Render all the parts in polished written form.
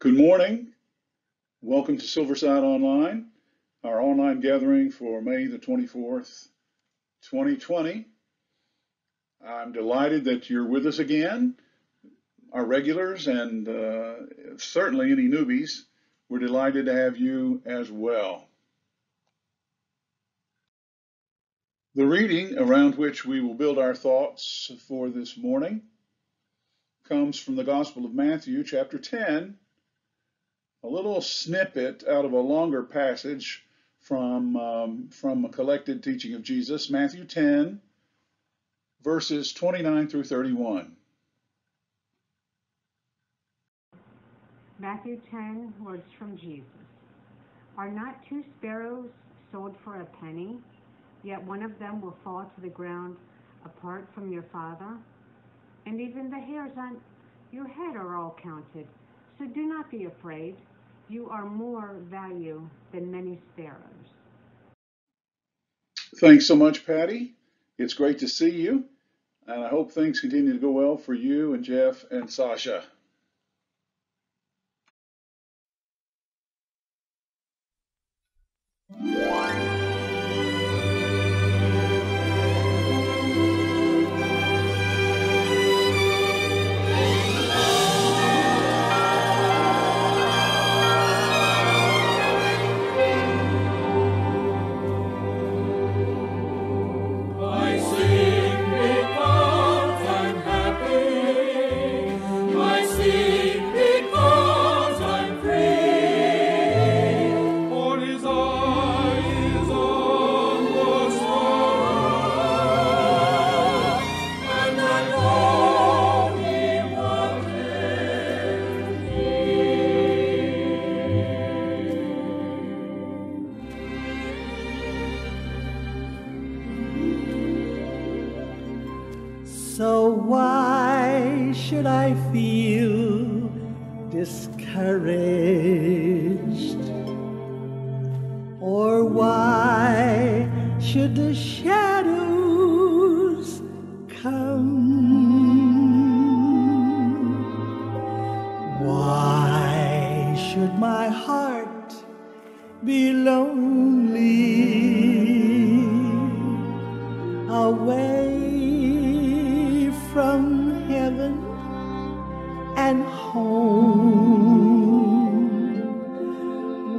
Good morning. Welcome to Silverside Online, our online gathering for May the 24th, 2020. I'm delighted that you're with us again, our regulars, and certainly any newbies. We're delighted to have you as well. The reading around which we will build our thoughts for this morning comes from the Gospel of Matthew, chapter 10, a little snippet out of a longer passage from a collected teaching of Jesus, Matthew 10, verses 29 through 31. Matthew 10, words from Jesus. Are not 2 sparrows sold for a penny? Yet one of them will fall to the ground apart from your Father? And even the hairs on your head are all counted. So do not be afraid. You are more value than many sparrows. Thanks so much, Patty. It's great to see you, and I hope things continue to go well for you and Jeff and Sasha. So why should I feel discouraged? Or why should the shadows come? Why should my heart be lonely away from heaven and home,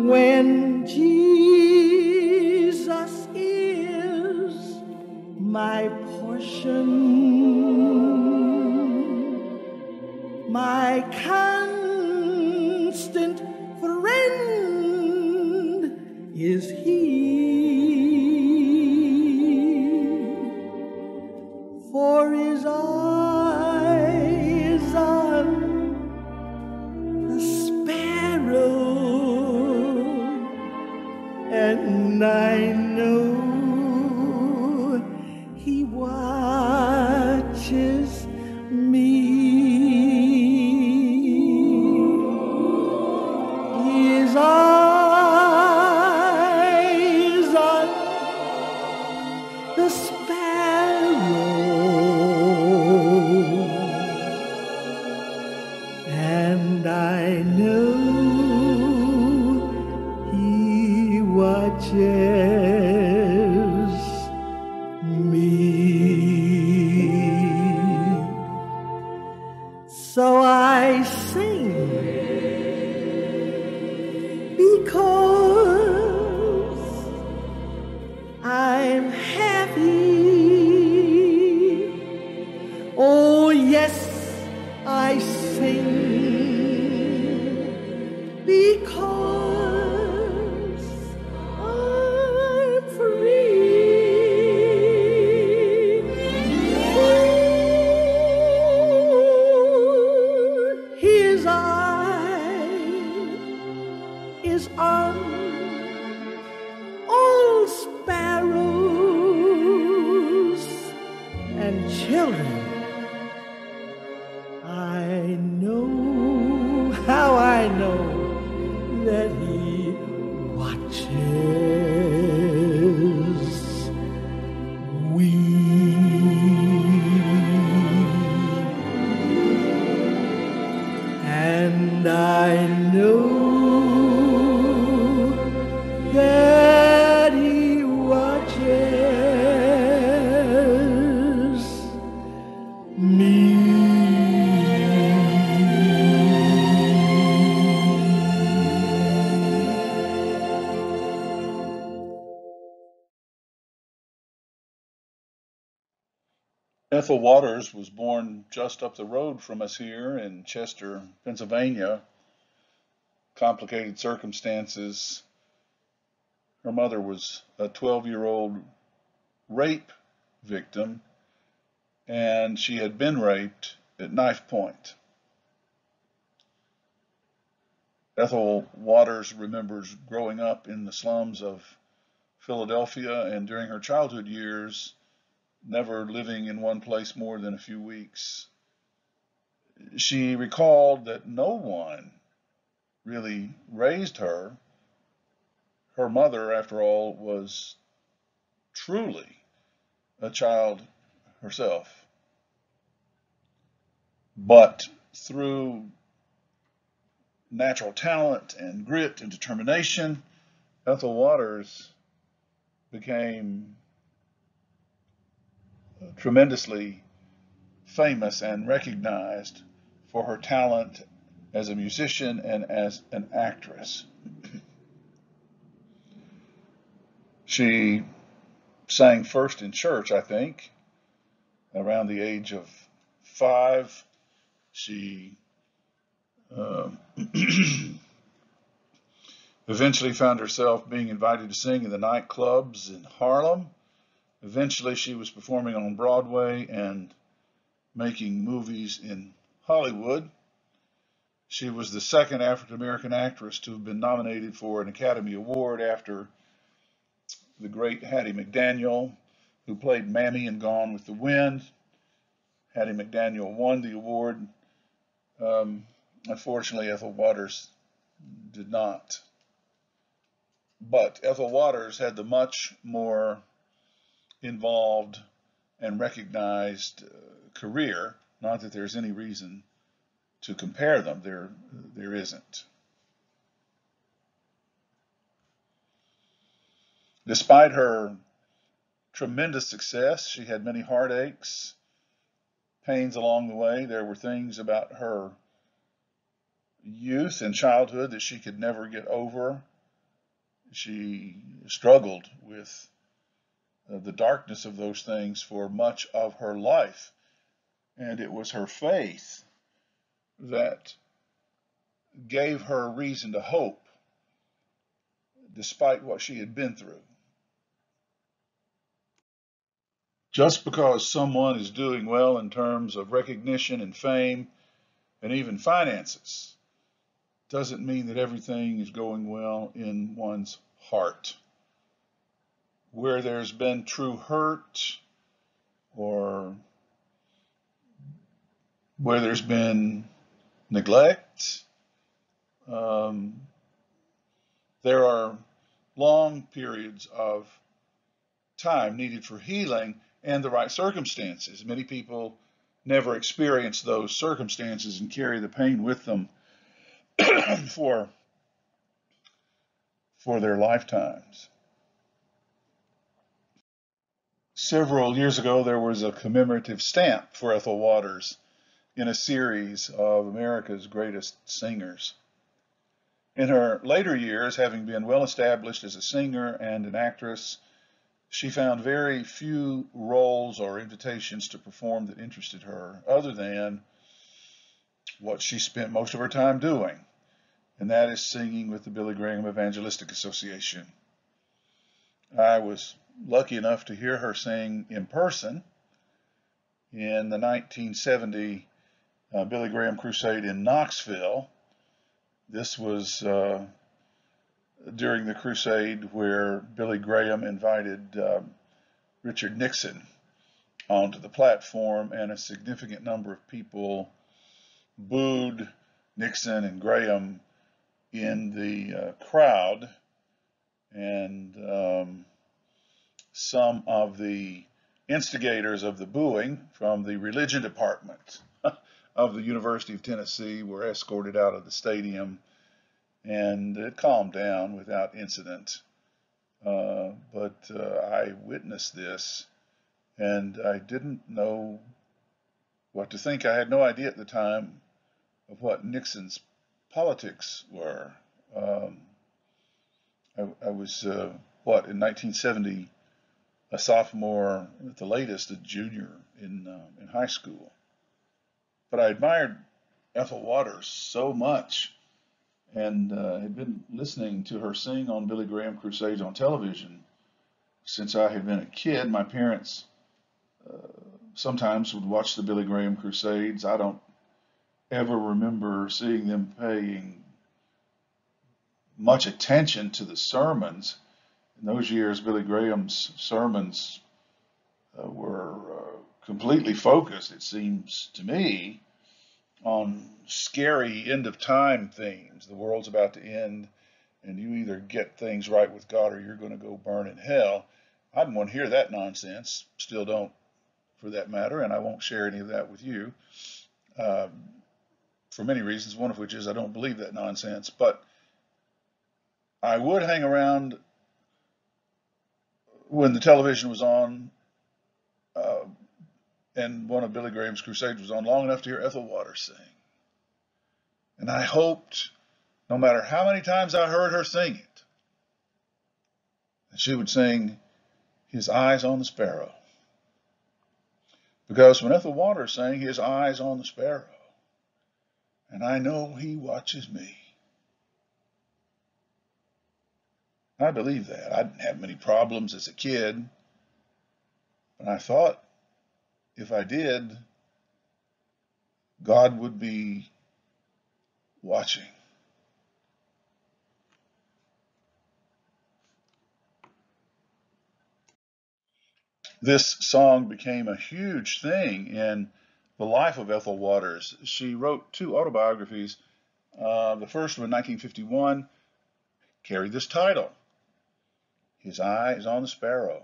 when Jesus is my portion, my constant friend is He. For His eyes on the sparrow, and I know He watches me. His eyes on the sparrow, and I know He watches me. So I sing because I'm happy. Oh yes, I sing because I'm free. His eye is on all sparrows and children. I know, how I know that He watches me. And I know Ethel Waters was born just up the road from us here in Chester, Pennsylvania. Complicated circumstances. Her mother was a 12-year-old rape victim, and she had been raped at knife point. Ethel Waters remembers growing up in the slums of Philadelphia, and during her childhood years, never living in one place more than a few weeks. She recalled that no one really raised her. Her mother, after all, was truly a child herself. But through natural talent and grit and determination, Ethel Waters became tremendously famous and recognized for her talent as a musician and as an actress. She sang first in church, I think, around the age of 5. She eventually found herself being invited to sing in the nightclubs in Harlem. Eventually, she was performing on Broadway and making movies in Hollywood. She was the second African American actress to have been nominated for an Academy Award after the great Hattie McDaniel, who played Mammy in Gone with the Wind. Hattie McDaniel won the award. Unfortunately, Ethel Waters did not. But Ethel Waters had the much more involved and recognized career. Not that there's any reason to compare them. There isn't. Despite her tremendous success, she had many heartaches, pains along the way. There were things about her youth and childhood that she could never get over. She struggled with the darkness of those things for much of her life. And it was her faith that gave her reason to hope, despite what she had been through. Just because someone is doing well in terms of recognition and fame and even finances doesn't mean that everything is going well in one's heart. Where there's been true hurt, or where there's been neglect, there are long periods of time needed for healing and the right circumstances. Many people never experience those circumstances and carry the pain with them for their lifetimes. Several years ago, there was a commemorative stamp for Ethel Waters in a series of America's Greatest Singers. In her later years, having been well established as a singer and an actress, she found very few roles or invitations to perform that interested her, other than what she spent most of her time doing, and that is singing with the Billy Graham Evangelistic Association. I was lucky enough to hear her sing in person in the 1970 Billy Graham Crusade in Knoxville. This was during the crusade where Billy Graham invited Richard Nixon onto the platform, and a significant number of people booed Nixon and Graham in the crowd, and some of the instigators of the booing from the religion department of the University of Tennessee were escorted out of the stadium, and it calmed down without incident. But I witnessed this, and I didn't know what to think. I had no idea at the time of what Nixon's politics were. I was, in 1970, a sophomore, at the latest, a junior in high school. But I admired Ethel Waters so much, and had been listening to her sing on Billy Graham crusades on television since I had been a kid. My parents sometimes would watch the Billy Graham crusades. I don't ever remember seeing them paying much attention to the sermons. In those years, Billy Graham's sermons were completely focused, it seems to me, on scary end of time themes. The world's about to end, and you either get things right with God or you're going to go burn in hell. I didn't want to hear that nonsense, still don't for that matter, and I won't share any of that with you for many reasons, one of which is I don't believe that nonsense. But I would hang around when the television was on and one of Billy Graham's crusades was on long enough to hear Ethel Waters sing. And I hoped, no matter how many times I heard her sing it, that she would sing His Eyes on the Sparrow. Because when Ethel Waters sang His Eyes on the Sparrow, and I know He watches me, I believe that. I didn't have many problems as a kid, but I thought if I did, God would be watching. This song became a huge thing in the life of Ethel Waters. She wrote 2 autobiographies. The first one, 1951, carried this title, His Eye is on the Sparrow.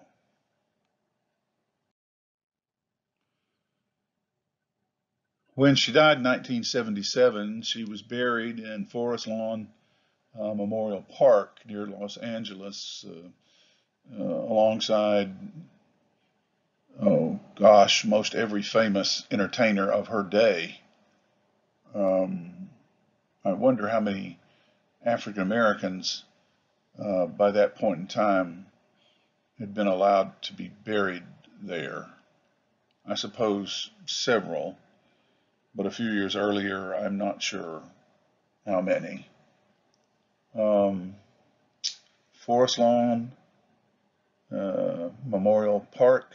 When she died in 1977, she was buried in Forest Lawn Memorial Park near Los Angeles, alongside, oh gosh, most every famous entertainer of her day. I wonder how many African Americans by that point in time had been allowed to be buried there. I suppose several, but a few years earlier, I'm not sure how many. Forest Lawn Memorial Park.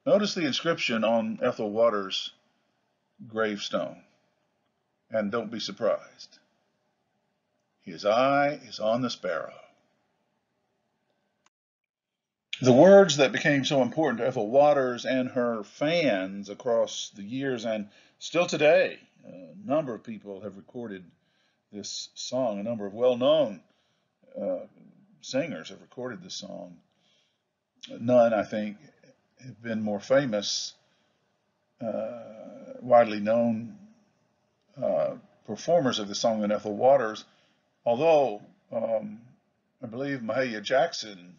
Notice the inscription on Ethel Waters' gravestone, and don't be surprised. His eye is on the sparrow. The words that became so important to Ethel Waters and her fans across the years and still today, a number of people have recorded this song. A number of well-known singers have recorded this song. None, I think, have been more famous, widely known performers of the song than Ethel Waters, although I believe Mahalia Jackson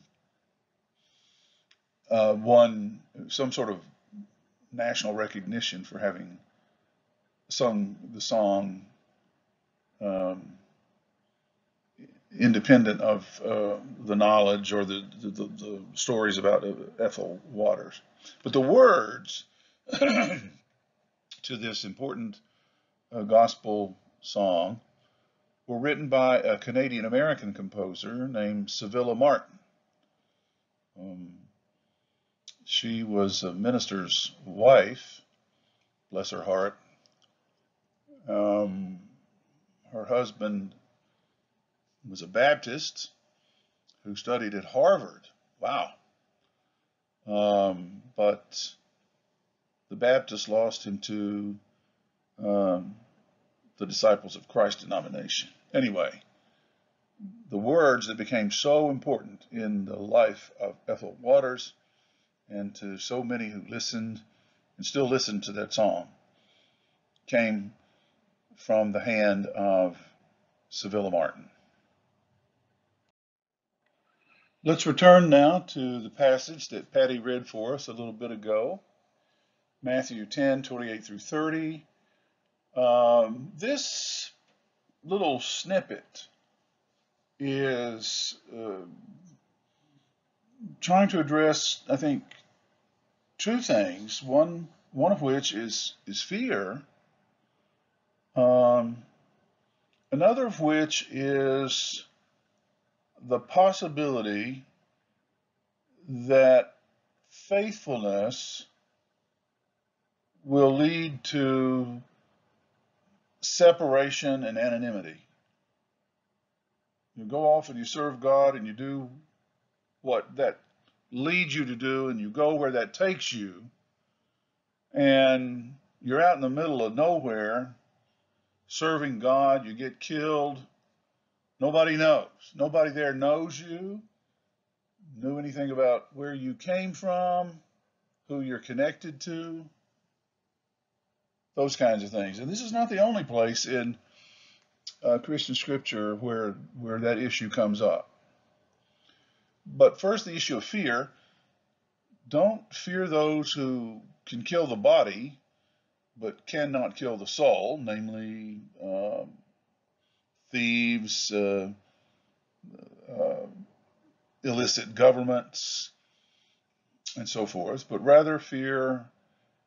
won some sort of national recognition for having sung the song independent of the knowledge or the stories about Ethel Waters. But the words to this important gospel song were written by a Canadian-American composer named Civilla Martin. She was a minister's wife, bless her heart. Her husband was a Baptist who studied at Harvard. Wow. But the Baptists lost him to the Disciples of Christ denomination. Anyway, the words that became so important in the life of Ethel Waters and to so many who listened and still listen to that song came from the hand of Civilla Martin. Let's return now to the passage that Patty read for us a little bit ago, Matthew 10:28 through 30. This little snippet is trying to address, I think, two things. One of which is fear. Another of which is the possibility that faithfulness will lead to separation and anonymity. You go off and you serve God and you do what that leads you to do, and you go where that takes you, and you're out in the middle of nowhere serving God. You get killed. Nobody knows. Nobody there knows you, knew anything about where you came from, who you're connected to, those kinds of things. And this is not the only place in Christian scripture where that issue comes up. But first, the issue of fear. Don't fear those who can kill the body, but cannot kill the soul, namely thieves, illicit governments, and so forth, but rather fear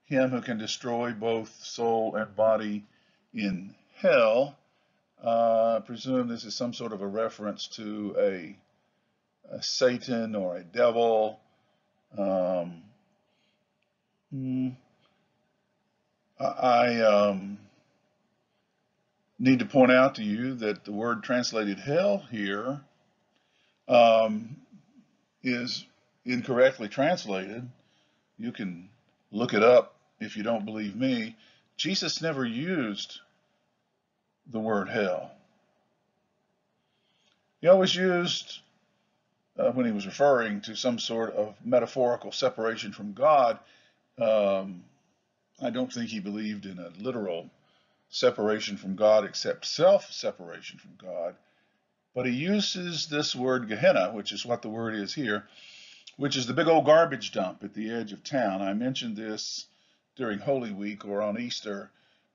him who can destroy both soul and body in hell. I presume this is some sort of a reference to a Satan or a devil. I need to point out to you that the word translated hell here is incorrectly translated. You can look it up if you don't believe me. Jesus never used the word hell. He always used, when he was referring to some sort of metaphorical separation from God, I don't think he believed in a literal separation from God except self-separation from God. But he uses this word Gehenna, which is what the word is here, which is the big old garbage dump at the edge of town. I mentioned this during Holy Week or on Easter,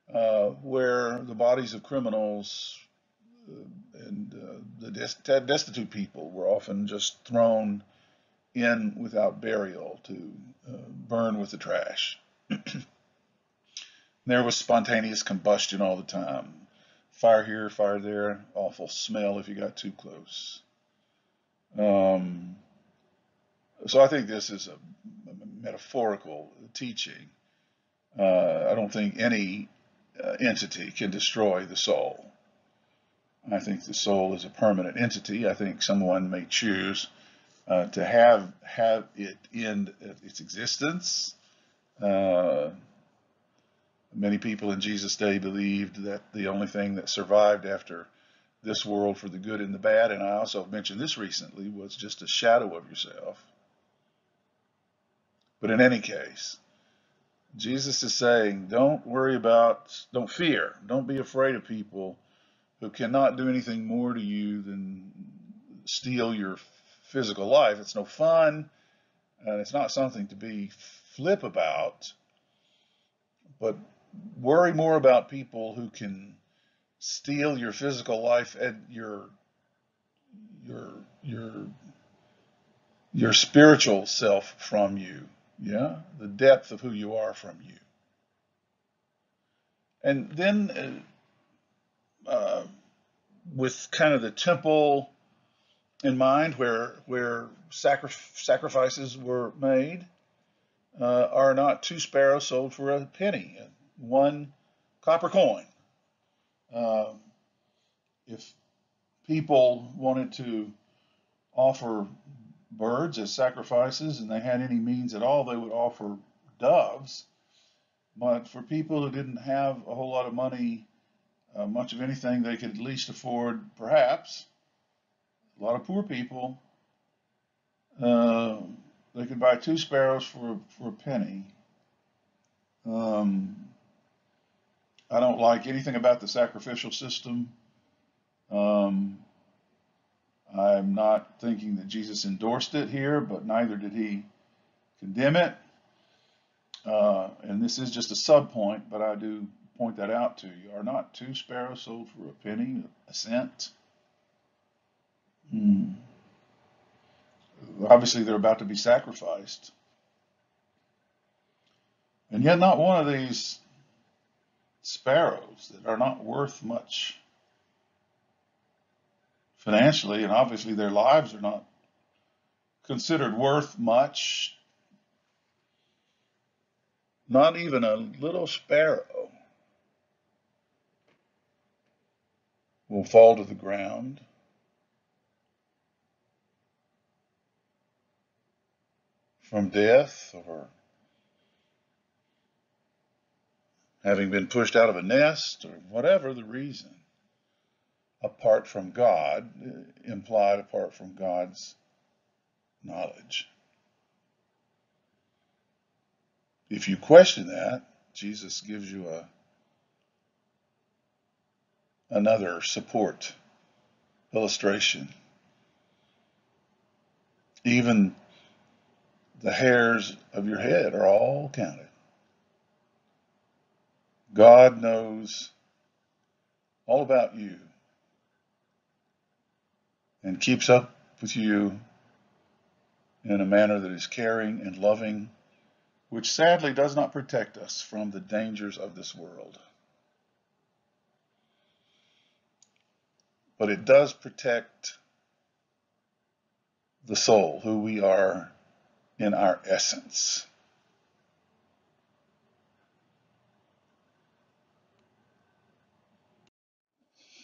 where the bodies of criminals and the destitute people were often just thrown in without burial to burn with the trash. There was spontaneous combustion all the time. Fire here, fire there, awful smell if you got too close. So I think this is a metaphorical teaching. I don't think any entity can destroy the soul. I think the soul is a permanent entity. I think someone may choose to have it end its existence. Many people in Jesus' day believed that the only thing that survived after this world for the good and the bad, and I also mentioned this recently, was just a shadow of yourself. But in any case, Jesus is saying, don't fear, don't be afraid of people who cannot do anything more to you than steal your physical life. It's no fun, and it's not something to be flip about, but worry more about people who can steal your physical life and your spiritual self from you. Yeah, the depth of who you are from you. And then with kind of the temple in mind, where sacrifices were made, are not 2 sparrows sold for a penny, 1 copper coin. If people wanted to offer birds as sacrifices and they had any means at all, they would offer doves. But for people who didn't have a whole lot of money, much of anything, they could at least afford, perhaps, a lot of poor people, they could buy 2 sparrows for a penny. I don't like anything about the sacrificial system. I'm not thinking that Jesus endorsed it here, but neither did he condemn it. And this is just a sub point, but I do point that out to you. Are not 2 sparrows sold for a penny, a cent? Obviously, they're about to be sacrificed. And yet not one of these sparrows that are not worth much financially, and obviously their lives are not considered worth much. Not even a little sparrow will fall to the ground from death or having been pushed out of a nest or whatever the reason, apart from God, implied apart from God's knowledge. If you question that, Jesus gives you another support illustration. Even the hairs of your head are all counted. God knows all about you and keeps up with you in a manner that is caring and loving, which sadly does not protect us from the dangers of this world. But it does protect the soul, who we are in our essence.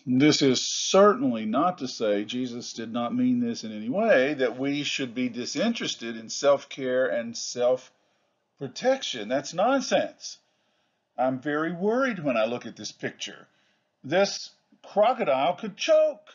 This is certainly not to say, Jesus did not mean this in any way, that we should be disinterested in self-care and self-protection. That's nonsense. I'm very worried when I look at this picture. This crocodile could choke.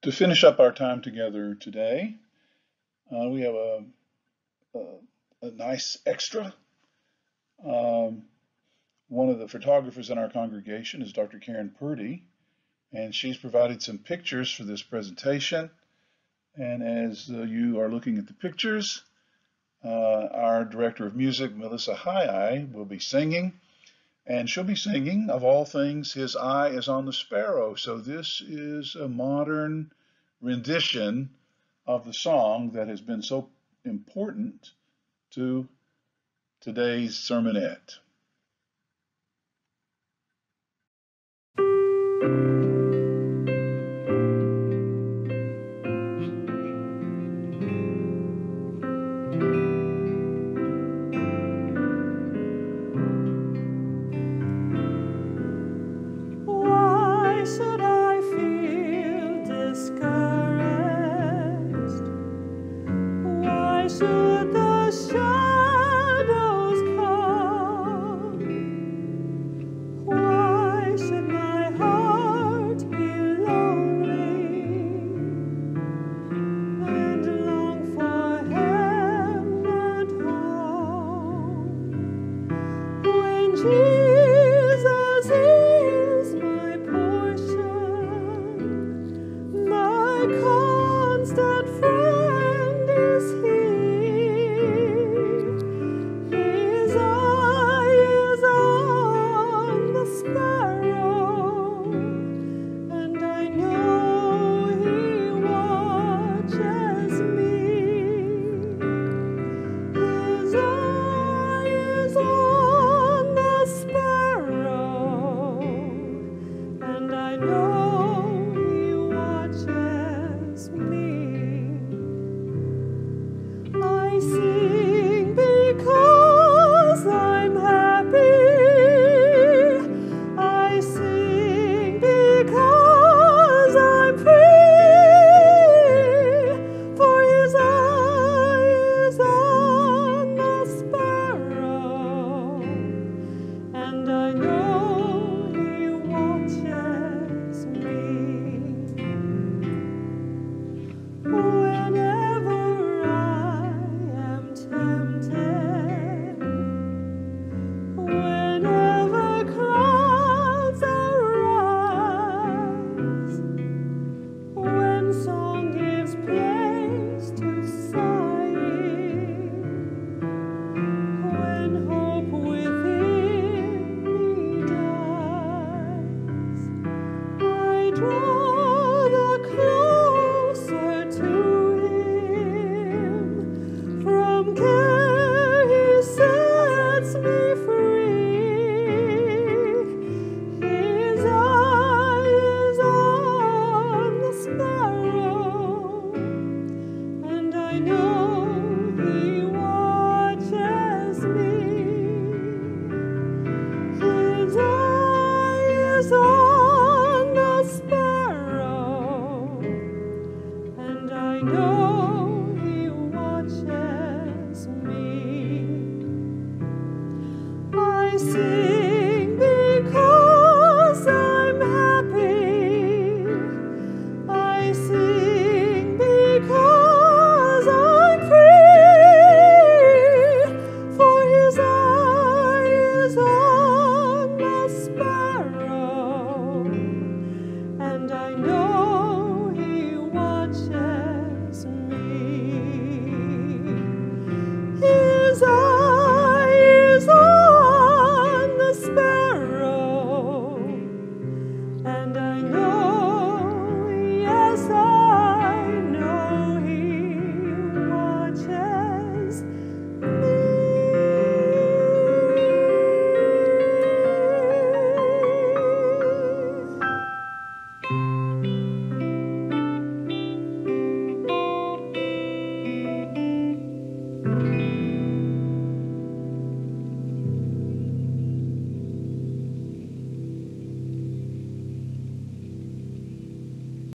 To finish up our time together today, we have a nice extra. One of the photographers in our congregation is Dr. Karen Purdy, and she's provided some pictures for this presentation. And as you are looking at the pictures, our director of music, Melissa High-Eye, will be singing. And she'll be singing, of all things, His Eye is on the Sparrow. So this is a modern rendition of the song that has been so important to today's sermonette. Why should I feel discouraged? Why should the shadows come? flew